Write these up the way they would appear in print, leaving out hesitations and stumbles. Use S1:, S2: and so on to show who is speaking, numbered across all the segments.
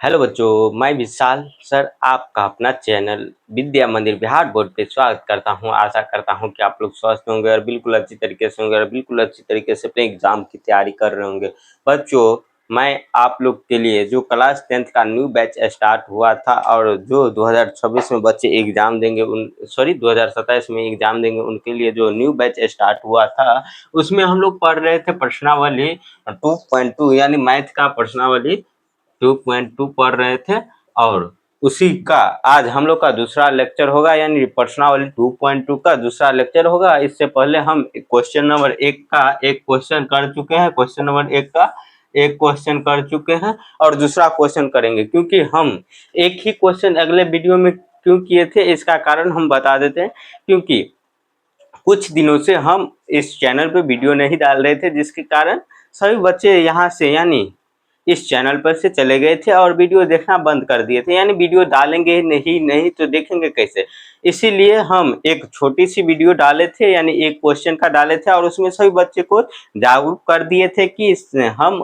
S1: Hello बच्चों, मैं विशाल sir आपका अपना चैनल विद्या मंदिर बिहार बोर्ड पे स्वागत करता हूं। आशा करता हूं कि आप लोग स्वस्थ होंगे और बिल्कुल अच्छी तरीके से होंगे और बिल्कुल अच्छी तरीके से अपने एग्जाम की तैयारी कर रहे होंगे। बच्चों, मैं आप लोग के लिए जो क्लास 10th का न्यू बैच स्टार्ट हुआ था और जो 2026 में बच्चे एग्जाम देंगे 2027 में एग्जाम देंगे उनके लिए जो न्यू बैच स्टार्ट हुआ था, उसमें हम लोग पढ़ रहे थे प्रश्नावली 2.2 यानी मैथ का प्रश्नावली 2.2 पढ़ रहे थे और उसी का आज हम लोग का दूसरा लेक्चर होगा, यानी प्रश्नावली 2.2 का दूसरा लेक्चर होगा। इससे पहले हम क्वेश्चन नंबर 1 का एक क्वेश्चन कर चुके हैं, क्वेश्चन नंबर 1 का एक क्वेश्चन कर चुके हैं और दूसरा क्वेश्चन करेंगे। क्योंकि हम एक ही क्वेश्चन अगले वीडियो में क्यों किए थे इसका कारण हम बता देते हैं। क्योंकि कुछ दिनों से हम इस चैनल पे वीडियो नहीं डाल रहे थे, जिसके कारण सभी बच्चे यहाँ से यानी इस चैनल पर से चले गए थे और वीडियो देखना बंद कर दिए थे, यानी वीडियो डालेंगे नहीं तो देखेंगे कैसे। इसीलिए हम एक छोटी सी वीडियो डाले थे, यानी एक क्वेश्चन का डाले थे और उसमें सभी बच्चे को जागरूक कर दिए थे कि हम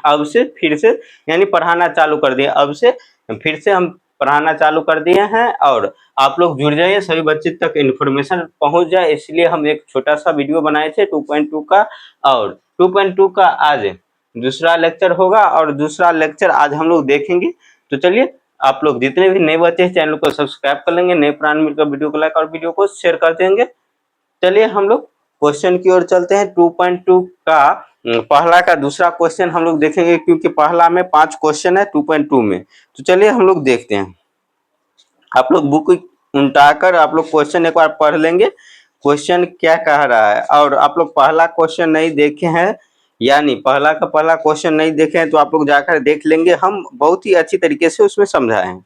S1: अब से फिर से यानी पढ़ाना चालू कर दिए, अब से फिर से हम पढ़ाना चालू कर दिए हैं और आप लोग जुड़ जाइए, सभी बच्चे तक इन्फॉर्मेशन पहुंच जाए। इसलिए हम एक छोटा सा वीडियो बनाए थे 2.2 का और 2.2 का आज दूसरा लेक्चर होगा और दूसरा लेक्चर आज हम लोग देखेंगे। तो चलिए, आप लोग जितने भी नए बच्चे हैं चैनल को सब्सक्राइब कर लेंगे, नए पुराने मिलकर वीडियो को लाइक और वीडियो को शेयर कर देंगे। चलिए हम लोग क्वेश्चन की ओर चलते हैं। 2.2 का पहला का दूसरा क्वेश्चन हम लोग देखेंगे, क्योंकि पहला में 5 क्वेश्चन है 2.2 में। तो चलिए हम लोग देखते हैं। आप लोग बुक उल्टाकर आप लोग क्वेश्चन एक बार पढ़ लेंगे, क्वेश्चन क्या कह रहा है। और आप लोग पहला क्वेश्चन नहीं देखे हैं, यानी पहला का पहला क्वेश्चन नहीं देखे हैं, तो आप लोग जाकर देख लेंगे, हम बहुत ही अच्छी तरीके से उसमें समझाए हैं।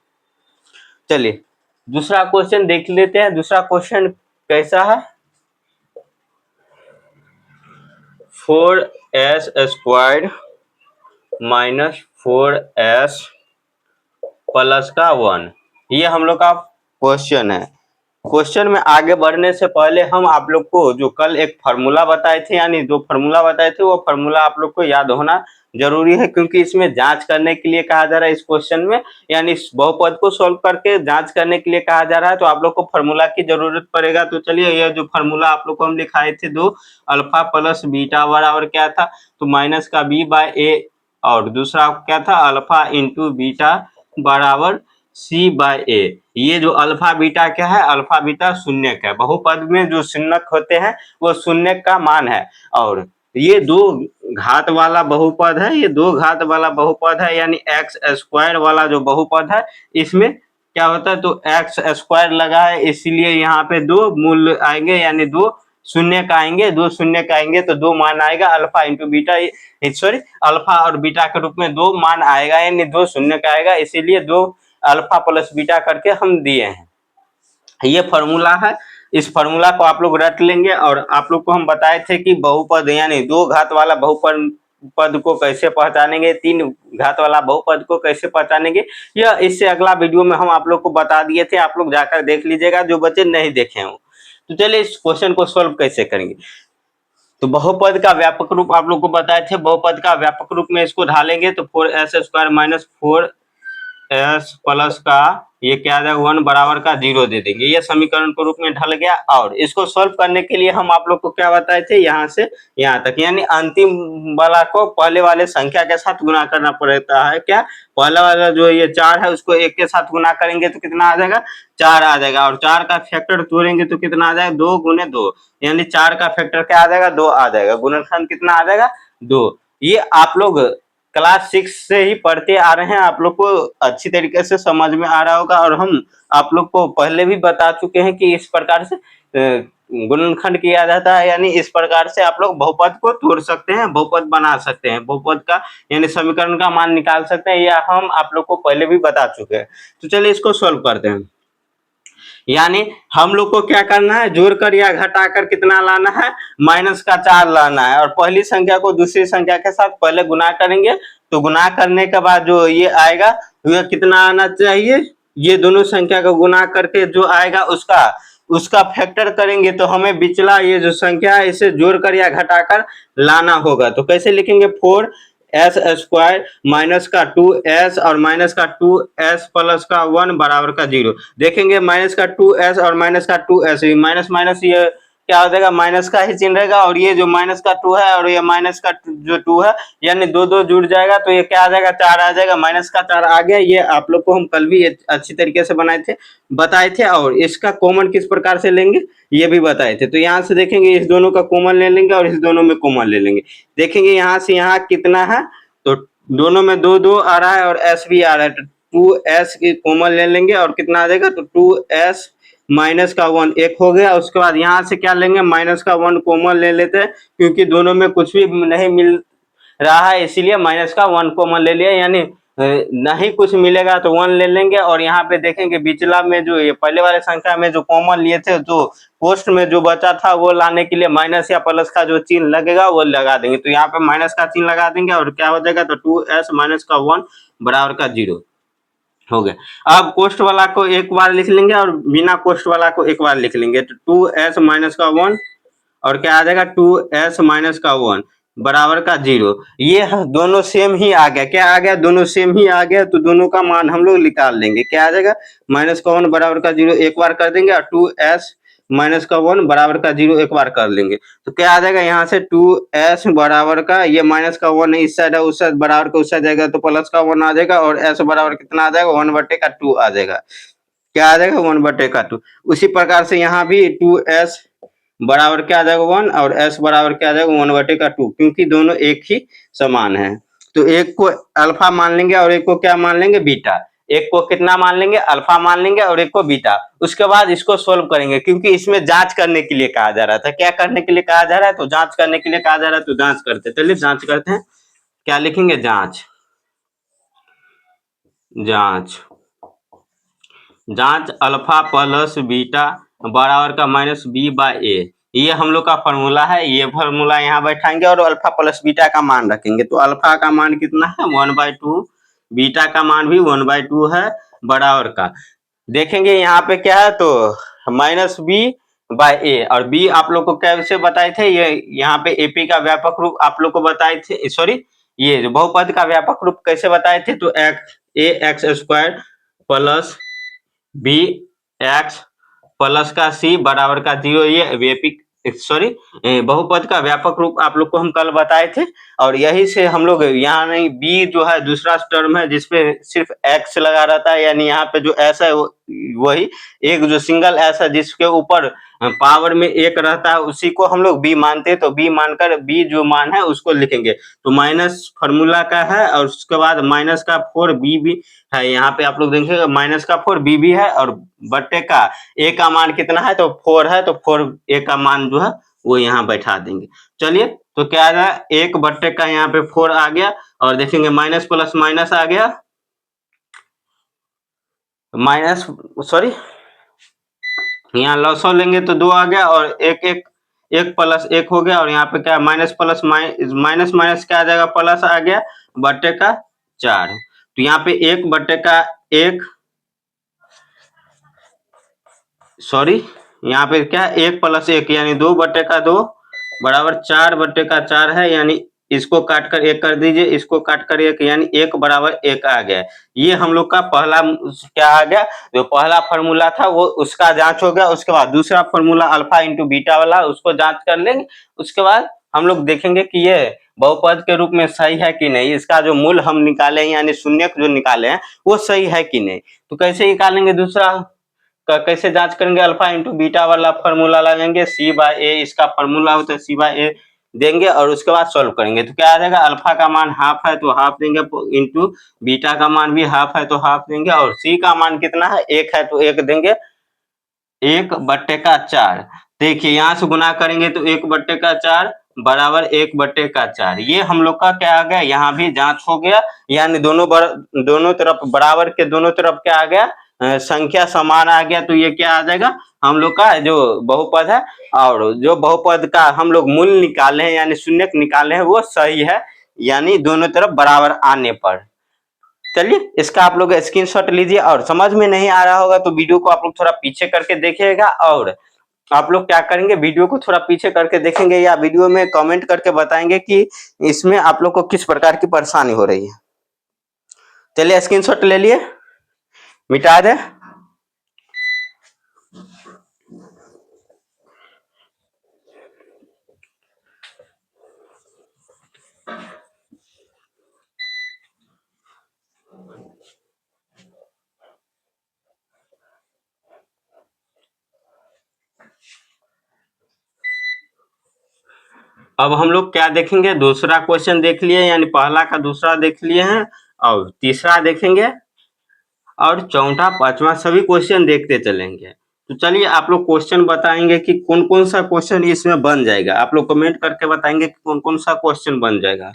S1: चलिए दूसरा क्वेश्चन देख लेते हैं। दूसरा क्वेश्चन कैसा है? 4s square minus 4s plus का 1, ये हम लोग का क्वेश्चन है। क्वेश्चन में आगे बढ़ने से पहले हम आप लोग को जो कल एक फार्मूला बताए थे, यानी दो फार्मूला बताए थे, वो फार्मूला आप लोग को याद होना जरूरी है, क्योंकि इसमें जांच करने के लिए कहा जा रहा है। इस क्वेश्चन में यानी इस बहुपद को सॉल्व करके जांच करने के लिए कहा जा रहा है, तो आप लोग को फार्मूला की जरूरत पड़ेगा। तो चलिए, यह जो फार्मूला आप लोग को हम लिखाए थे, 2 अल्फा प्लस बीटा बराबर क्या था, तो माइनस का b बाय ए, और दूसरा क्या था, अल्फा इंटू बीटा बराबर c बाय ए। ये जो अल्फा बीटा क्या है, अल्फा बीटा शून्यक है। बहुपद में जो शून्यक होते हैं वो शून्यक का मान है। और ये दो घात वाला बहुपद है, ये दो घात वाला बहुपद है, यानी एक्स स्क्वायर वाला जो बहुपद है, इसमें क्या होता है, तो एक्स स्क्वायर लगा है, इसलिए यहाँ पे दो मूल आएंगे, यानी दो शून्य का आएंगे, दो शून्य का आएंगे तो दो मान आएगा। Alpha into beta, sorry, alpha और बीटा के रूप में दो मान आएगा, यानी दो शून्य का आएगा, इसीलिए दो अल्फा प्लस बीटा करके हम दिए हैं। ये फॉर्मूला है, इस फॉर्मूला को आप लोग रट लेंगे। और आप लोग को हम बताए थे कि बहुपद यानी दो घात वाला बहुपद पद को कैसे पहचानेंगे, तीन घात वाला बहुपद को कैसे पहचानेंगे, यह इससे अगला वीडियो में हम आप लोग को बता दिए थे। आप लोग जाकर देख लीजिएगा जो बच्चे नहीं देखे हो। तो चलिए इस क्वेश्चन को सॉल्व कैसे करेंगे। तो बहुपद का व्यापक रूप आप लोग को बताए थे, बहुपद का व्यापक रूप में इसको ढालेंगे तो 4s square minus 4s plus का ये क्या आ जाएगा, 1 बराबर का 0 दे देंगे। ये समीकरण के रूप में ढल गया। और इसको सॉल्व करने के लिए हम आप लोग को क्या बताए थे, यहाँ से यहाँ तक, यानी अंतिम वाला को पहले वाले संख्या के साथ गुना करना पड़ता है। क्या, पहला वाला जो ये 4 है उसको 1 के साथ गुना करेंगे तो कितना आ जाएगा, 4 आ जाएगा। और 4 का फैक्टर तोड़ेंगे तो कितना आ जाएगा, 2 गुने 2, यानी 4 का फैक्टर क्या आ जाएगा, 2 आ जाएगा। गुणनखंड कितना आ जाएगा, 2। ये आप लोग क्लास 6 से ही पढ़ते आ रहे हैं, आप लोग को अच्छी तरीके से समझ में आ रहा होगा। और हम आप लोग को पहले भी बता चुके हैं कि इस प्रकार से गुणनखंड किया जाता है, यानी इस प्रकार से आप लोग बहुपद को तोड़ सकते हैं, बहुपद बना सकते हैं, बहुपद का यानी समीकरण का मान निकाल सकते हैं, यह हम आप लोग को पहले भी बता चुके हैं। तो चलिए इसको सॉल्व करते हैं। यानी हम लोग को क्या करना है, जोड़कर या घटाकर कितना लाना है, माइनस का 4 लाना है। और पहली संख्या को दूसरी संख्या के साथ पहले गुना करेंगे, तो गुना करने के बाद जो ये आएगा वह कितना आना चाहिए, ये दोनों संख्या को गुना करके जो आएगा उसका फैक्टर करेंगे, तो हमें बिचला ये जो संख्या है इसे जोड़कर या घटाकर लाना होगा। तो कैसे लिखेंगे, 4 एस स्क्वायर माइनस का 2s और माइनस का 2s प्लस का 1 बराबर का 0। देखेंगे माइनस का 2s और माइनस का 2s, माइनस माइनस ये क्या हो जाएगा, माइनस का ही चिन्ह रहेगा, और ये जो माइनस का 2 है और ये माइनस का जो 2 है, यानी दो दो जुड़ जाएगा तो ये क्या आ जाएगा, 4 आ जाएगा। माइनस का 4 आ गया। ये आप लोग को हम कल भी अच्छी तरीके से बताए थे। और इसका कॉमन किस प्रकार से लेंगे ये भी बताए थे। तो यहाँ से देखेंगे इस दोनों का कॉमन ले लेंगे और इस दोनों में कॉमन ले लेंगे। देखेंगे यहाँ से यहाँ कितना है, तो दोनों में 2 2 आ रहा है और s भी आ रहा है, तो 2s की कॉमन ले लेंगे और कितना आ जाएगा, तो 2s माइनस का 1 एक हो गया। उसके बाद यहाँ से क्या लेंगे, माइनस का 1 कॉमन ले लेते हैं, क्योंकि दोनों में कुछ भी नहीं मिल रहा है, इसीलिए माइनस का 1 कॉमन ले लिया, यानी नहीं कुछ मिलेगा तो 1 ले लेंगे। और यहाँ पे देखेंगे बिचला में जो ये पहले वाले संख्या में जो कॉमन लिए थे, तो पोस्ट में जो बचा था वो लाने के लिए माइनस या प्लस का जो चिन्ह लगेगा वो लगा देंगे। तो यहाँ पे माइनस का चिन्ह लगा देंगे और क्या हो जाएगा, तो 2s माइनस का 1 बराबर का 0 हो गया। अब कोष्ट वाला को एक बार लिख लेंगे और बिना कोष्ट वाला को एक बार लिख लेंगे, तो 2s माइनस का 1 और क्या आ जाएगा, 2s माइनस का 1 बराबर का 0। ये दोनों सेम ही आ गया। क्या आ गया, दोनों सेम ही आ गया, तो दोनों का मान हम लोग निकाल लेंगे। क्या आ जाएगा, माइनस का 1 बराबर का 0 एक बार कर देंगे और 2s माइनस का 1 बराबर का 0 एक बार कर लेंगे। तो क्या आ जाएगा, यहाँ से 2s बराबर का, ये माइनस का 1 इस साइड है, उस साइड बराबर का उस साइड जाएगा तो प्लस का 1 आ जाएगा, और s बराबर कितना आ जाएगा, 1/2 आ जाएगा। क्या आ जाएगा, 1/2। उसी प्रकार से यहाँ भी 2s बराबर क्या आ जाएगा 1 और s बराबर क्या आ जाएगा 1/2, क्योंकि दोनों एक ही समान है। तो एक को अल्फा मान लेंगे और एक को क्या मान लेंगे, बीटा। एक को कितना मान लेंगे, अल्फा मान लेंगे और एक को बीटा। उसके बाद इसको सोल्व करेंगे, क्योंकि इसमें जांच करने के लिए कहा जा रहा था। क्या करने के लिए कहा जा रहा है, तो जांच करने के लिए कहा जा रहा है, तो जांच करते। चलिए जांच करते हैं। क्या लिखेंगे, जांच। जांच जांच अल्फा प्लस बीटा बराबर का माइनस बी बाय ए, ये हम लोग का फॉर्मूला है। ये फॉर्मूला यहाँ बैठाएंगे और अल्फा प्लस बीटा का मान रखेंगे। तो अल्फा का मान कितना है, 1/2, बीटा का मान भी 1/2 है बराबर का। देखेंगे यहाँ पे क्या है, तो माइनस बी बाय ए, और बी आप लोग को कैसे बताए थे, ये यहाँ पे एपी का व्यापक रूप आप लोग को बताए थे, सॉरी ये जो बहुपद का व्यापक रूप कैसे बताए थे, तो x square plus B x plus का सी बराबर का 0, ये व्यापिक सॉरी बहुपद का व्यापक रूप आप लोग को हम कल बताए थे। और यही से हम लोग यहाँ नहीं, बी जो है दूसरा टर्म है जिसपे सिर्फ एक्स लगा रहता है, यानी यहाँ पे जो एस है वही एक जो सिंगल एस है जिसके ऊपर पावर में एक रहता है, उसी को हम लोग बी मानते हैं। तो बी मानकर बी जो मान है उसको लिखेंगे। तो माइनस फॉर्मूला का है और उसके बाद माइनस का 4 बी भी है। यहाँ पे आप लोग देखेंगे माइनस का 4 बी भी है, और बट्टे का ए का मान कितना है, तो 4 है, तो 4 ए का मान जो है वो यहाँ बैठा देंगे। चलिए, तो क्या आ रहा है, 1 का यहाँ पे 4 आ गया, और देखेंगे माइनस प्लस माइनस आ गया, माइनस सॉरी यहाँ लॉसो लेंगे तो 2 आ गया, और एक प्लस 1 हो गया, और यहाँ पे क्या माइनस प्लस माइनस माइनस क्या आ जाएगा, प्लस आ गया बट्टे का 4। तो यहाँ पे 1/1 सॉरी यहाँ पे क्या 1 + 1 यानी 2/2 बराबर 4/4 है, यानी इसको काट कर 1 कर दीजिए, इसको काट कर 1, यानी 1 बराबर 1 आ गया। ये हम लोग का पहला क्या आ गया, जो पहला फॉर्मूला था वो उसका जांच हो गया। उसके बाद दूसरा फॉर्मूला अल्फा इंटू बीटा वाला, उसको जांच कर लेंगे। उसके बाद हम लोग देखेंगे कि ये बहुपद के रूप में सही है कि नहीं, इसका जो मूल हम निकाले यानी शून्य जो निकाले हैं वो सही है कि नहीं। तो कैसे निकालेंगे, दूसरा कैसे जांच करेंगे, अल्फा इंटू बीटा वाला फॉर्मूला लगाएंगे, सी बाय ए इसका फॉर्मूला होता है, सी बाय ए देंगे और उसके बाद सॉल्व करेंगे। तो क्या आ जाएगा, अल्फा का मान हाफ है तो हाफ देंगे, इंटू बीटा का मान भी हाफ है तो हाफ देंगे, और सी का मान कितना है, 1 है तो 1 देंगे, 1/4। देखिए यहाँ से गुना करेंगे तो 1/4 बराबर 1/4। ये हम लोग का क्या आ गया, यहाँ भी जांच हो गया, यानी दोनों तरफ बराबर के दोनों तरफ क्या आ गया, संख्या समान आ गया। तो ये क्या आ जाएगा, हम लोग का जो बहुपद है, और जो बहुपद का हम लोग मूल निकाले हैं यानी शून्य निकाले हैं वो सही है, यानी दोनों तरफ बराबर आने पर। चलिए, इसका आप लोग स्क्रीनशॉट लीजिए, और समझ में नहीं आ रहा होगा तो वीडियो को आप लोग थोड़ा पीछे करके देखिएगा, और आप लोग क्या करेंगे, वीडियो को थोड़ा पीछे करके देखेंगे या वीडियो में कमेंट करके बताएंगे कि इसमें आप लोग को किस प्रकार की परेशानी हो रही है। चलिए स्क्रीनशॉट ले लिए, मिटा दे। अब हम लोग क्या देखेंगे, दूसरा क्वेश्चन देख लिए, यानी पहला का दूसरा देख लिए हैं, और तीसरा देखेंगे, और चौथा पांचवा सभी क्वेश्चन देखते चलेंगे। तो चलिए आप लोग क्वेश्चन बताएंगे कि कौन कौन सा क्वेश्चन इसमें बन जाएगा। आप लोग कमेंट करके बताएंगे कि कौन कौन सा क्वेश्चन बन जाएगा।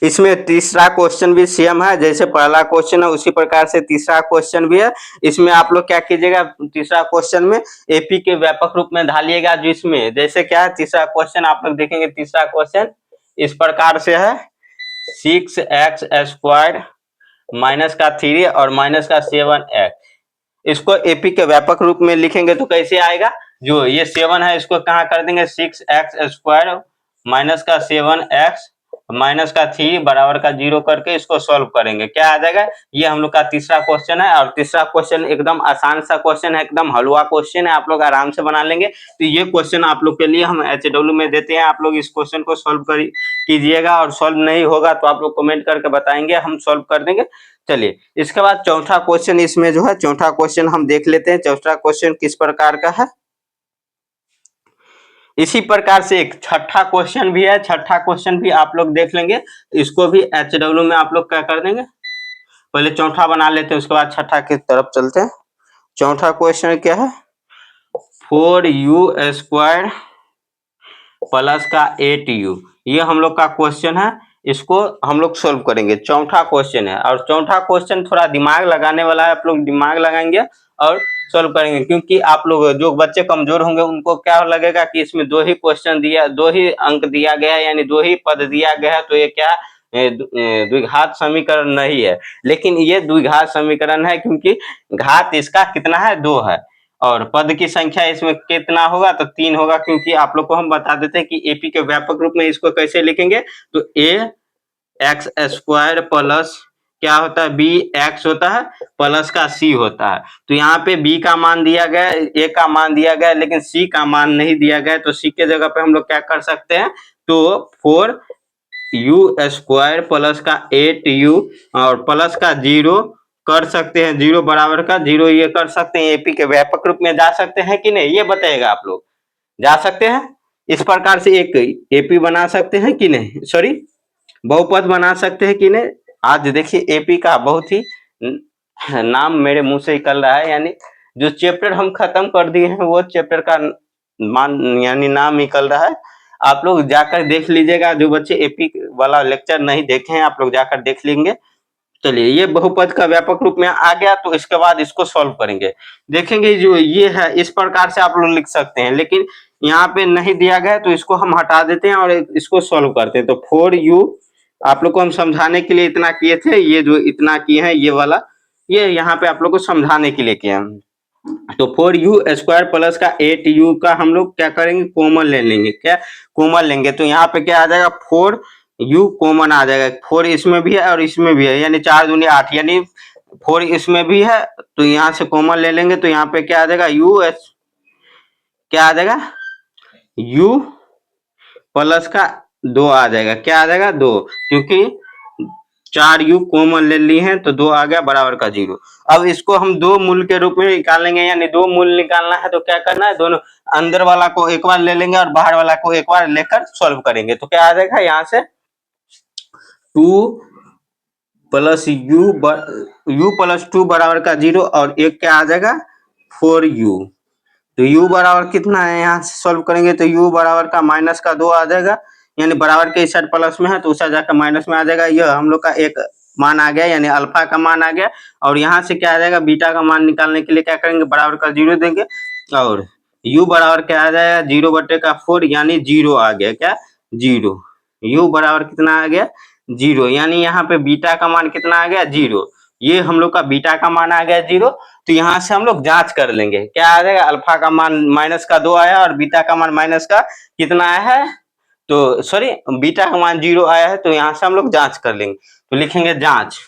S1: इसमें तीसरा क्वेश्चन भी सेम है, जैसे पहला क्वेश्चन है उसी प्रकार से तीसरा क्वेश्चन भी है। इसमें आप लोग क्या कीजिएगा, तीसरा क्वेश्चन में एपी के व्यापक रूप में ढालिएगा। जिसमें जैसे क्या है, तीसरा क्वेश्चन आप लोग देखेंगे, तीसरा क्वेश्चन इस प्रकार से है, 6x² माइनस का 3 और माइनस का 7x। इसको एपी के व्यापक रूप में लिखेंगे तो कैसे आएगा, जो ये 7 है इसको कहाँ कर देंगे, 6x² माइनस का 7x माइनस का 3 बराबर का 0 करके इसको सॉल्व करेंगे, क्या आ जाएगा। ये हम लोग का तीसरा क्वेश्चन है। और तीसरा क्वेश्चन एकदम आसान सा क्वेश्चन है, एकदम हलवा क्वेश्चन है, आप लोग आराम से बना लेंगे। तो ये क्वेश्चन आप लोग के लिए हम HW में देते हैं, आप लोग इस क्वेश्चन को सॉल्व कीजिएगा। और सॉल्व नहीं होगा तो आप लोग कमेंट करके बताएंगे, हम सॉल्व कर देंगे। चलिए इसके बाद चौथा क्वेश्चन, इसमें जो है चौथा क्वेश्चन हम देख लेते हैं। चौथा क्वेश्चन किस प्रकार का है, इसी प्रकार से एक छठा क्वेश्चन भी है। छठा क्वेश्चन भी आप लोग देख लेंगे, इसको भी HW में आप लोग क्या कर देंगे, पहले चौथा बना लेते हैं उसके बाद छठा की तरफ चलते हैं। चौथा क्वेश्चन क्या है, 4u² प्लस का 8u, ये हम लोग का क्वेश्चन है। इसको हम लोग सोल्व करेंगे, चौथा क्वेश्चन है। और चौथा क्वेश्चन थोड़ा दिमाग लगाने वाला है, आप लोग दिमाग लगाएंगे और सोल्व करेंगे। क्योंकि आप लोग जो बच्चे कमजोर होंगे उनको क्या लगेगा कि इसमें 2 ही क्वेश्चन दिया, 2 ही अंक दिया गया है, यानी 2 ही पद दिया गया है, तो ये क्या द्विघात समीकरण नहीं है। लेकिन ये द्विघात समीकरण है, क्योंकि घात इसका कितना है, 2 है, और पद की संख्या इसमें कितना होगा, तो 3 होगा। क्योंकि आप लोग को हम बता देते हैं कि एपी के व्यापक रूप में इसको कैसे लिखेंगे, तो ax² प्लस क्या होता है, bx होता है, प्लस का c होता है। तो यहाँ पे b का मान दिया गया है, a का मान दिया गया है, लेकिन c का मान नहीं दिया गया है। तो c के जगह पे हम लोग क्या कर सकते हैं, तो 4u² प्लस का 8u और प्लस का 0 कर सकते हैं, 0 बराबर का 0 ये कर सकते हैं। एपी के व्यापक रूप में जा सकते हैं कि नहीं, ये बताएगा। आप लोग जा सकते हैं, इस प्रकार से एक एपी बना सकते हैं कि नहीं, सॉरी बहुपद बना सकते हैं कि नहीं। आज देखिए एपी का बहुत ही नाम मेरे मुंह से निकल रहा है, यानी जो चैप्टर हम खत्म कर दिए हैं वो चैप्टर का मान यानी नाम निकल रहा है। आप लोग जाकर देख लीजिएगा, जो बच्चे एपी वाला लेक्चर नहीं देखे हैं आप लोग जाकर देख लेंगे। चलिए ये बहुपद का व्यापक रूप में आ गया, तो इसके बाद इसको सॉल्व करेंगे, देखेंगे। जो ये है इस प्रकार से आप लोग लिख सकते हैं, लेकिन यहाँ पे नहीं दिया गया तो इसको हम हटा देते हैं और इसको सॉल्व करते हैं। तो 4u, आप लोग को हम समझाने के लिए इतना किए थे, ये जो इतना किए हैं ये वाला, ये यहाँ पे आप लोग को समझाने के लिए किया। तो 4u² प्लस का 8u का हम लोग क्या करेंगे, कॉमन ले लेंगे। क्या कॉमन लेंगे, तो यहाँ पे क्या आ जाएगा, 4u कॉमन आ जाएगा। 4 इसमें भी है और इसमें भी है, यानी 4 दूनी 8, यानी 4 इसमें भी है, तो यहाँ से कॉमन ले लेंगे। तो यहाँ पे क्या आ जाएगा, क्या आ जाएगा, u प्लस का 2 आ जाएगा। क्या आ जाएगा, 2, क्योंकि 4u कॉमन ले ली है तो 2 आ गया बराबर का 0। अब इसको हम 2 मूल के रूप में निकालेंगे, यानी 2 मूल निकालना है तो क्या करना है, दोनों अंदर वाला को एक बार ले लेंगे और बाहर वाला को एक बार लेकर सॉल्व करेंगे। तो क्या आ जाएगा, यहाँ से 2 प्लस u प्लस 2 बराबर का 0 और एक क्या आ जाएगा, 4u। तो u बराबर कितना है, यहाँ से सॉल्व करेंगे तो u बराबर का माइनस का 2 आ जाएगा, यानी बराबर के इस साइड प्लस में है तो उस साइड जाकर माइनस में आ जाएगा। यह हम लोग का एक मान आ गया, यानी अल्फा का मान आ गया। और यहाँ से क्या आ जाएगा, बीटा का मान निकालने के लिए क्या करेंगे, बराबर का 0 देंगे और u बराबर क्या आ जाएगा, 0/4, यानी 0 आ गया। क्या 0, u बराबर कितना आ गया, 0, यानी यहाँ पे बीटा का मान कितना आ गया, 0। ये हम लोग का बीटा का मान आ गया 0। तो यहाँ से हम लोग जांच कर लेंगे, क्या आ जाएगा, अल्फा का मान माइनस का 2 आया और बीटा का मान माइनस का कितना आया है, तो सॉरी बीटा का मान 0 आया है, तो यहाँ से हम लोग जांच कर लेंगे। तो लिखेंगे जांच।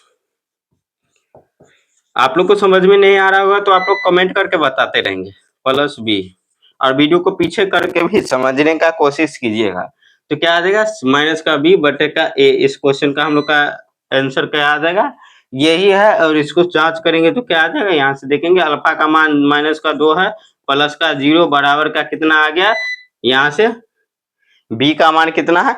S1: आप लोग को समझ में नहीं आ रहा होगा तो आप लोग कमेंट करके बताते रहेंगे, प्लस बी, और वीडियो को पीछे करके भी समझने का कोशिश कीजिएगा। तो क्या आ जाएगा, माइनस का बी बटे का ए। इस क्वेश्चन का हम लोग का आंसर क्या आ जाएगा, यही है। और इसको जांच करेंगे तो क्या आ जाएगा, यहाँ से देखेंगे अल्फा का मान माइनस का 2 है, प्लस का 0 बराबर का कितना आ गया, यहाँ से बी का मान कितना है,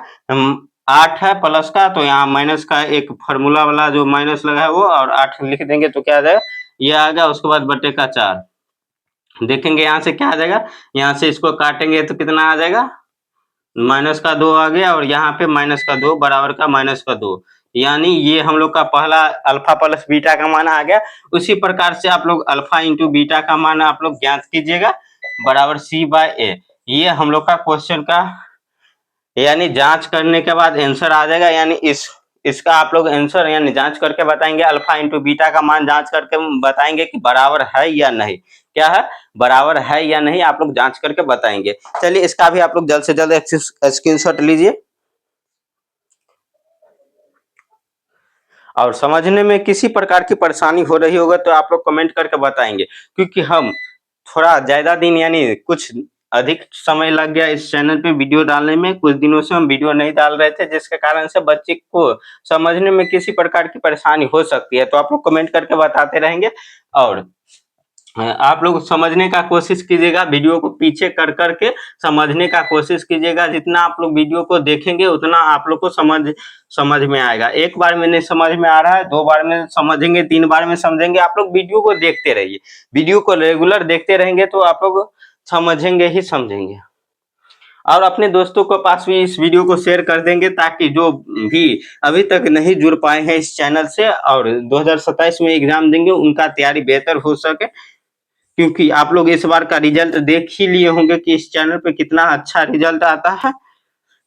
S1: 8 है प्लस का, तो यहाँ माइनस का एक फार्मूला वाला जो माइनस लगा है वो, और 8 लिख देंगे तो क्या आ जाएगा, ये आ गया। उसके बाद बटे का 4 देखेंगे, यहाँ से क्या आ जाएगा, यहाँ से इसको काटेंगे तो कितना आ जाएगा, माइनस का 2 आ गया, और यहाँ पे माइनस का 2 बराबर का माइनस का 2, यानी ये हम लोग का पहला अल्फा प्लस बीटा का मान आ गया। उसी प्रकार से आप लोग अल्फा इंटू बीटा का मान आप लोग ज्ञात कीजिएगा, बराबर सी बाय ए। ये हम लोग का क्वेश्चन का यानी जांच करने के बाद आंसर आ जाएगा, यानी इसका आप लोग आंसर यानी जांच करके बताएंगे, अल्फा इंटू बीटा का मान जांच करके बताएंगे कि बराबर है या नहीं, क्या है, बराबर है या नहीं, आप लोग जांच करके बताएंगे। चलिए इसका भी आप लोग जल्द से जल्द स्क्रीनशॉट लीजिए, और समझने में किसी प्रकार की परेशानी हो रही होगा तो आप लोग कमेंट करके बताएंगे, क्योंकि हम थोड़ा ज्यादा दिन यानी कुछ अधिक समय लग गया इस चैनल पे वीडियो डालने में। कुछ दिनों से हम वीडियो नहीं डाल रहे थे, जिसके कारण से बच्चे को समझने में किसी प्रकार की परेशानी हो सकती है। तो आप लोग कमेंट करके बताते रहेंगे, और आप लोग समझने का कोशिश कीजिएगा, वीडियो को पीछे कर करके समझने का कोशिश कीजिएगा। जितना आप लोग वीडियो को देखेंगे उतना आप लोग को समझ में आएगा। एक बार में नहीं समझ में आ रहा है, 2 बार में समझेंगे, 3 बार में समझेंगे। आप लोग वीडियो को देखते रहिए, वीडियो को रेगुलर देखते रहेंगे तो आप लोग समझेंगे ही समझेंगे। और अपने दोस्तों के पास भी इस वीडियो को शेयर कर देंगे, ताकि जो भी अभी तक नहीं जुड़ पाए हैं इस चैनल से और 2027 में एग्जाम देंगे उनका तैयारी बेहतर हो सके। क्योंकि आप लोग इस बार का रिजल्ट देख ही लिए होंगे कि इस चैनल पे कितना अच्छा रिजल्ट आता है।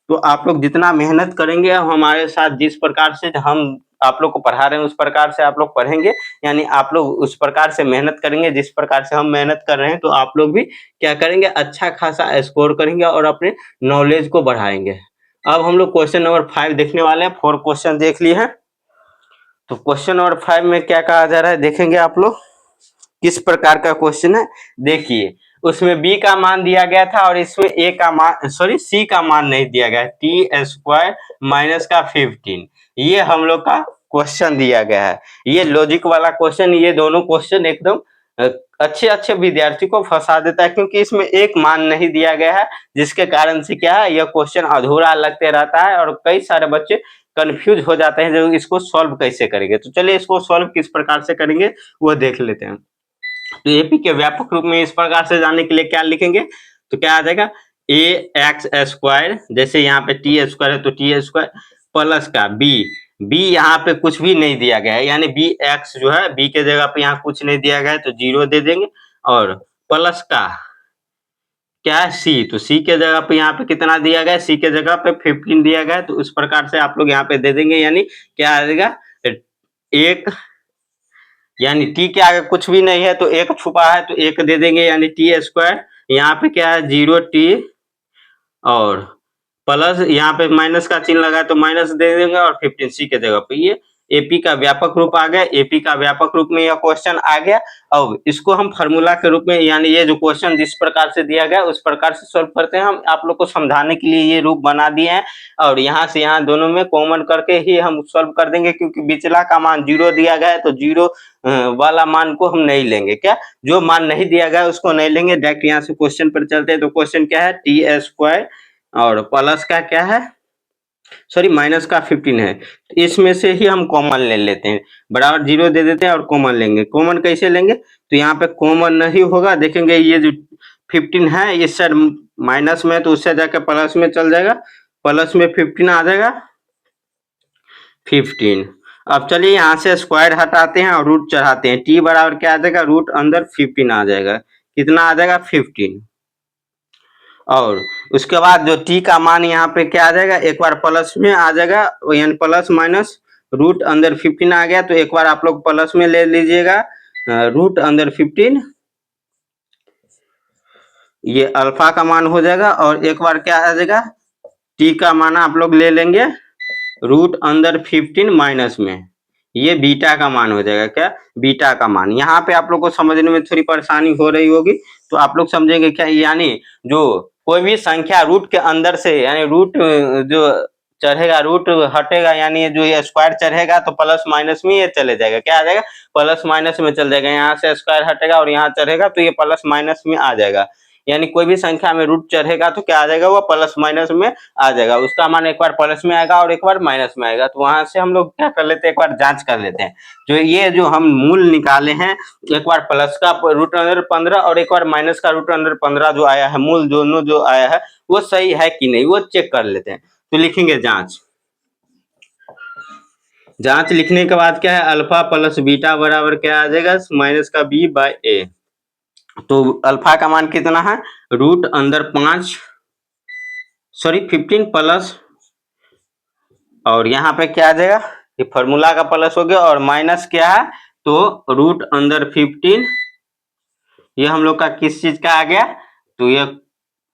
S1: तो आप लोग जितना मेहनत करेंगे, हमारे साथ जिस प्रकार से हम आप लोग को पढ़ा रहे हैं उस प्रकार से आप लोग पढ़ेंगे, यानी आप लोग उस प्रकार से मेहनत करेंगे जिस प्रकार से हम मेहनत कर रहे हैं, तो आप लोग भी क्या करेंगे, अच्छा खासा स्कोर करेंगे और अपने नॉलेज को बढ़ाएंगे। अब हम लोग क्वेश्चन नंबर 5 देखने वाले हैं। 4 क्वेश्चन देख लिए हैं, तो क्वेश्चन नंबर 5 में क्या कहा जा रहा है देखेंगे आप लोग, किस प्रकार का क्वेश्चन है। देखिए उसमें b का मान दिया गया था और इसमें a का मान सॉरी c का मान नहीं दिया गया, टी स्क्वायर माइनस का 15, ये हम लोग का क्वेश्चन दिया गया है। ये लॉजिक वाला क्वेश्चन, ये दोनों क्वेश्चन एकदम अच्छे विद्यार्थी को फंसा देता है, क्योंकि इसमें एक मान नहीं दिया गया है, जिसके कारण से क्या है, यह क्वेश्चन अधूरा लगते रहता है और कई सारे बच्चे कंफ्यूज हो जाते हैं जो इसको सॉल्व कैसे करेंगे। तो चलिए इसको सॉल्व किस प्रकार से करेंगे वो देख लेते हैं। तो एपी के व्यापक रूप में इस प्रकार से जानने के लिए क्या लिखेंगे, तो क्या आ जाएगा, ए एक्स स्क्वायर, जैसे यहाँ पे टी स्क्वायर है तो टी स्क्वायर प्लस का बी यहाँ पे कुछ भी नहीं दिया गया है, यानी बी एक्स जो है बी के जगह पे यहाँ कुछ नहीं दिया गया है तो 0 दे देंगे, और प्लस का क्या है सी, तो सी के जगह पे यहाँ पे कितना दिया गया है, सी के जगह पे 15 दिया गया है, तो उस प्रकार से आप लोग यहाँ पे दे देंगे, यानी क्या आ जाएगा, एक, यानी टी के आगे कुछ भी नहीं है तो एक छुपा है तो एक दे देंगे, यानी टी स्क्वायर, यहाँ पे क्या है 0t, और प्लस यहाँ पे माइनस का चिन्ह लगा है तो माइनस दे देंगे, और 15 सी के जगह पे। ये एपी का व्यापक रूप आ गया, एपी का व्यापक रूप में यह क्वेश्चन आ गया। अब इसको हम फार्मूला के रूप में, यानी ये जो क्वेश्चन जिस प्रकार से दिया गया उस प्रकार से सॉल्व करते हैं। हम आप लोग को समझाने के लिए ये रूप बना दिए हैं, और यहाँ से यहाँ दोनों में कॉमन करके ही हम सॉल्व कर देंगे, क्योंकि बिचला का मान 0 दिया गया है तो 0 वाला मान को हम नहीं लेंगे, क्या जो मान नहीं दिया गया उसको नहीं लेंगे। डायरेक्ट यहाँ से क्वेश्चन पर चलते हैं। तो क्वेश्चन क्या है, टी स्क्वायर और प्लस का क्या है, सॉरी माइनस का 15 है, तो इसमें से ही हम कॉमन ले लेते हैं, बराबर 0 दे देते हैं और कॉमन लेंगे। कॉमन कैसे लेंगे, तो यहाँ पे कॉमन नहीं होगा, देखेंगे ये जो 15 है इस साइड माइनस में तो उससे जाकर प्लस में चल जाएगा, प्लस में 15 आ जाएगा 15। अब चलिए यहाँ से स्क्वायर हटाते हैं और रूट चढ़ाते हैं, टी बराबर क्या आ जाएगा, रूट अंदर 15 आ जाएगा, कितना आ जाएगा 15, और उसके बाद जो टी का मान यहाँ पे क्या आ जाएगा, एक बार प्लस में आ जाएगा, यानी प्लस माइनस रूट अंदर 15 आ गया, तो एक बार आप लोग प्लस में ले लीजिएगा रूट अंदर 15, ये अल्फा का मान हो जाएगा, और एक बार क्या आ जाएगा, टी का मान आप लोग ले लेंगे रूट अंदर 15 माइनस में, ये बीटा का मान हो जाएगा। क्या, बीटा का मान। यहाँ पे आप लोग को समझने में थोड़ी परेशानी हो रही होगी, तो आप लोग समझेंगे क्या, यानी जो कोई भी संख्या रूट के अंदर से, यानी रूट जो चढ़ेगा रूट हटेगा, यानी जो ये स्क्वायर चढ़ेगा तो प्लस माइनस में ये चले जाएगा, क्या आ जाएगा, प्लस माइनस में चल जाएगा। यहाँ से स्क्वायर हटेगा और यहाँ चढ़ेगा तो ये प्लस माइनस में आ जाएगा। यानी कोई भी संख्या में रूट चढ़ेगा तो क्या आ जाएगा, वो प्लस माइनस में आ जाएगा। उसका मान एक बार प्लस में आएगा और एक बार माइनस में आएगा। तो वहां से हम लोग क्या कर लेते हैं, एक बार जांच कर लेते हैं। जो ये जो हम मूल निकाले हैं, एक बार प्लस का रूट अंडर 15 और एक बार माइनस का रूट अंडर 15 जो आया है, मूल दोनों जो आया है वो सही है कि नहीं, वो चेक कर लेते हैं। तो लिखेंगे जांच। जांच लिखने के बाद क्या है, अल्फा प्लस बीटा बराबर क्या आ जाएगा, माइनस का बी बाय ए। तो अल्फा का मान कितना है, रूट अंदर 5 सॉरी 15 प्लस, और यहाँ पे क्या आ जाएगा, ये फॉर्मूला का प्लस हो गया, और माइनस क्या है, तो रूट अंदर 15, ये हम लोग का किस चीज का आ गया, तो ये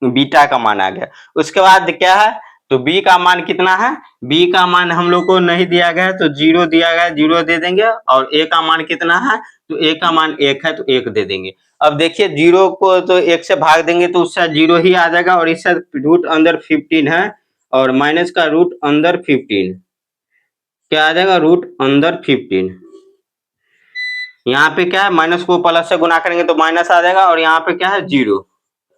S1: बीटा का मान आ गया। उसके बाद क्या है, तो बी का मान कितना है, बी का मान हम लोग को नहीं दिया गया है तो 0 दिया गया है, 0 दे देंगे। और ए का मान कितना है, तो ए का मान 1 है तो 1 दे देंगे। अब देखिए 0 को तो 1 से भाग देंगे तो उससे 0 ही आ जाएगा, और इससे रूट अंदर 15 है और माइनस का रूट अंदर 15 क्या आ जाएगा, रूट अंदर 15। यहाँ पे क्या है, माइनस को प्लस से गुना करेंगे तो माइनस आ जाएगा, और यहाँ पे क्या है, 0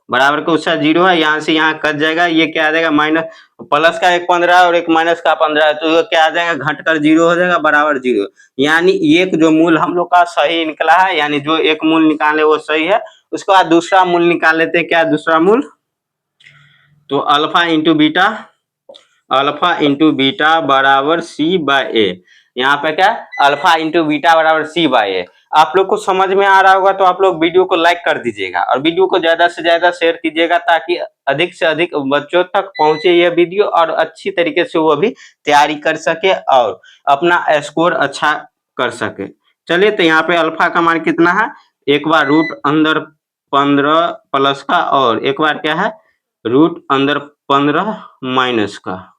S1: बराबर का उसका 0 है, यहाँ से यहाँ कट जाएगा, ये क्या आ जाएगा, माइनस प्लस का एक 15 और एक माइनस का 15 है, तो ये क्या आ जाएगा, घटकर 0 हो जाएगा बराबर 0। यानी एक जो मूल हम लोग का सही निकला है, यानी जो एक मूल निकाले वो सही है। उसके बाद दूसरा मूल निकाल लेते हैं। क्या दूसरा मूल, तो अल्फा इंटू बीटा बराबर सी बाय ए। यहाँ पे क्या, अल्फा इंटू बीटा बराबर सी बाय ए। आप लोग को समझ में आ रहा होगा तो आप लोग वीडियो को लाइक कर दीजिएगा और वीडियो को ज्यादा से ज्यादा शेयर कीजिएगा, ताकि अधिक से अधिक बच्चों तक पहुंचे यह वीडियो और अच्छी तरीके से वो भी तैयारी कर सके और अपना स्कोर अच्छा कर सके। चलिए, तो यहाँ पे अल्फा का मान कितना है, एक बार रूट अंदर 15 प्लस का, और एक बार क्या है, रूट अंदर 15 माइनस का,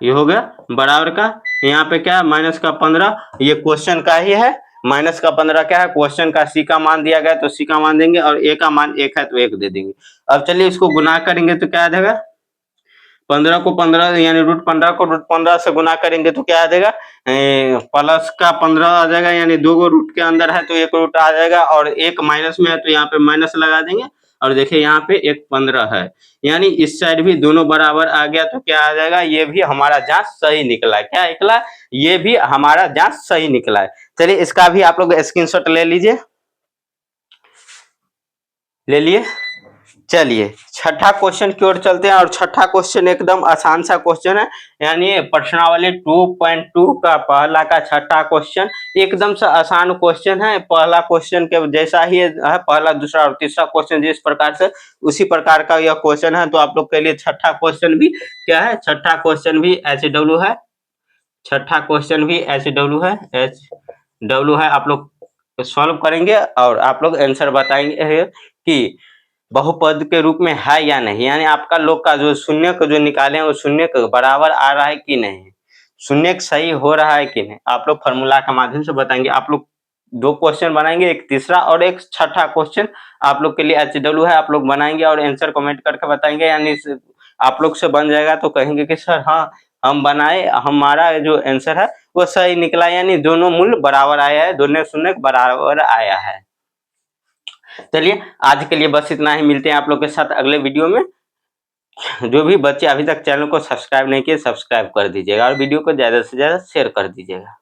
S1: ये हो गया बराबर का। यहाँ पे क्या है, माइनस का 15, ये क्वेश्चन का ही है। माइनस का 15 क्या है, क्वेश्चन का सी का मान दिया गया तो सी का मान देंगे, और ए का मान 1 है तो 1 दे देंगे। अब चलिए इसको गुना करेंगे तो क्या आ जाएगा, 15 को 15 यानी रूट 15 को रूट 15 से गुना करेंगे तो क्या आ जाएगा, प्लस का 15 आ जाएगा, यानी 2 गो रूट के अंदर है तो 1 रूट आ जाएगा, और एक माइनस में है तो यहाँ पे माइनस लगा देंगे। और देखिए यहाँ पे एक 15 है, यानी इस साइड भी दोनों बराबर आ गया तो क्या आ जाएगा, ये भी हमारा जांच सही निकला है। क्या निकला, ये भी हमारा जांच सही निकला है। चलिए इसका भी आप लोग स्क्रीनशॉट ले लीजिए, ले लिए। चलिए छठा क्वेश्चन की ओर चलते हैं, और छठा क्वेश्चन एकदम आसान सा क्वेश्चन है, यानी प्रश्नावली 2.2 का पहला का छठा क्वेश्चन एकदम से आसान क्वेश्चन है। पहला क्वेश्चन के जैसा ही है, पहला दूसरा और तीसरा क्वेश्चन जिस प्रकार से उसी प्रकार का यह क्वेश्चन है। तो आप लोग के लिए छठा क्वेश्चन भी क्या है, छठा क्वेश्चन भी HW है, छठा क्वेश्चन भी HW है, HW है। आप लोग सॉल्व करेंगे और आप लोग आंसर बताएंगे कि बहुपद के रूप में है या नहीं, यानी आपका लोग का जो शून्य को जो निकाले हैं वो शून्य के बराबर आ रहा है कि नहीं, शून्य सही हो रहा है कि नहीं, आप लोग फार्मूला के माध्यम से बताएंगे। आप लोग 2 क्वेश्चन बनाएंगे, एक तीसरा और एक छठा क्वेश्चन आप लोग के लिए HW है, आप लोग बनाएंगे और आंसर कमेंट करके बताएंगे। यानी आप लोग से बन जाएगा तो कहेंगे कि सर हाँ हम बनाए, हमारा जो आंसर है वो सही निकला, यानी दोनों मूल बराबर आया है, दोनों शून्य बराबर आया है। चलिए आज के लिए बस इतना ही, मिलते हैं आप लोग के साथ अगले वीडियो में। जो भी बच्चे अभी तक चैनल को सब्सक्राइब नहीं किए सब्सक्राइब कर दीजिएगा और वीडियो को ज्यादा से ज्यादा शेयर कर दीजिएगा।